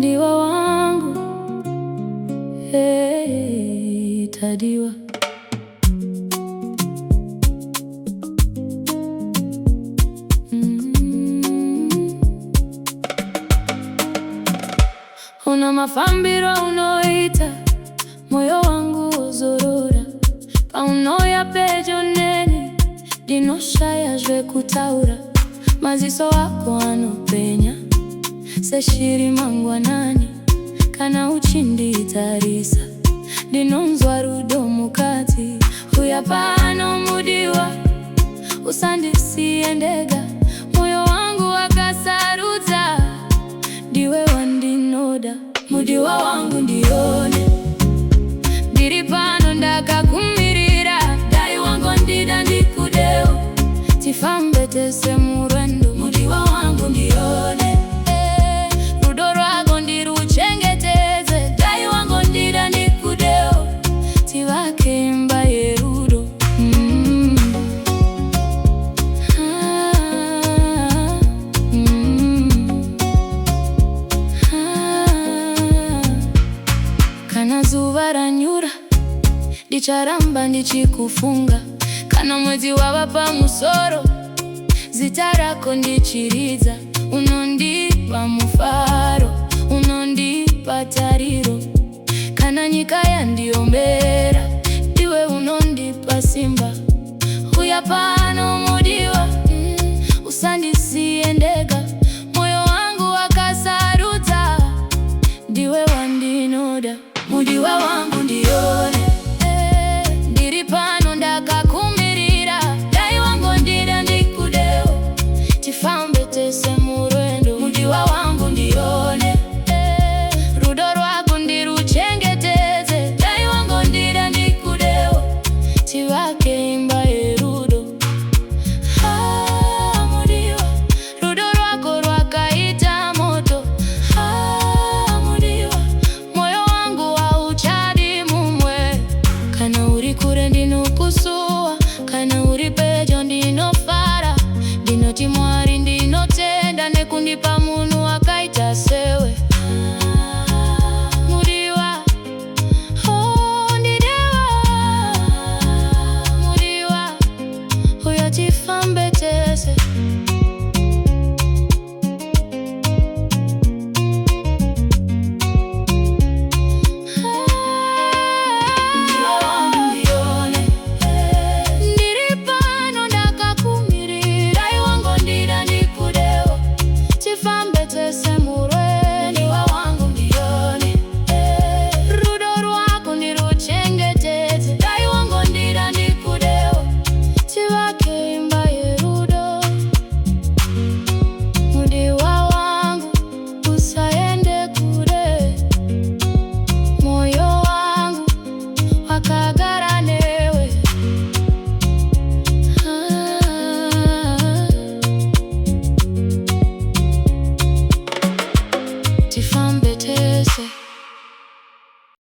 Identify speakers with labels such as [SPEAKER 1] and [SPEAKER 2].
[SPEAKER 1] Mudiwa wangu, hey, tadiwa. Una mafambiro unoita, moyo wangu uzurura. Paunoya pejo nene, dinoshaya jwe kutaura. Maziso wako anopenya, seshiri mangwa nani. Kana uchindi itarisa, dinonzwa rudo mukati. Huyapano mudiwa, usandisi endega. Moyo wangu wakasaruta, diwe wandinoda. Mudiwa wangu ndione, diripano ndaka kumirira. Dai wangu ndida ndikudeo, tifambe tese murendo. Mudiwa wangu ndione, rudo rwago ndiruchengeteze. Dai wangu ndida ndikudeo, tivake mba yerudo. Kana zuva ranyura, dicharamba ndichikufunga. Kana mwezi wavapa musoro, zitarako ndichiriza. Unondipa mufaro, unondipa tariro. Kana nyika yandiombera, iwe unondipa simba. Huyapano mudiwa, usandisi endega. Moyo wangu wakasaruta, diwe wandinoda. Mudiwa wangu ndione, diripano ndaka kumirira. Dai wangu ndida ndikudeo, tifambe tese murendo. Mudiwa wangu ndione, rudo rwago ndiruchengeteze. Dai wangu ndida ndikudeo, tivake imba yerudo. Mudiwa, rudo rwago rwakaita moto. Mudiwa, moyo wangu wauchadi mumwe. Kana uri kure ndinokusuwa, kana uri pejo ndinofara. Ndinoti mwari ndinotenda nekundipa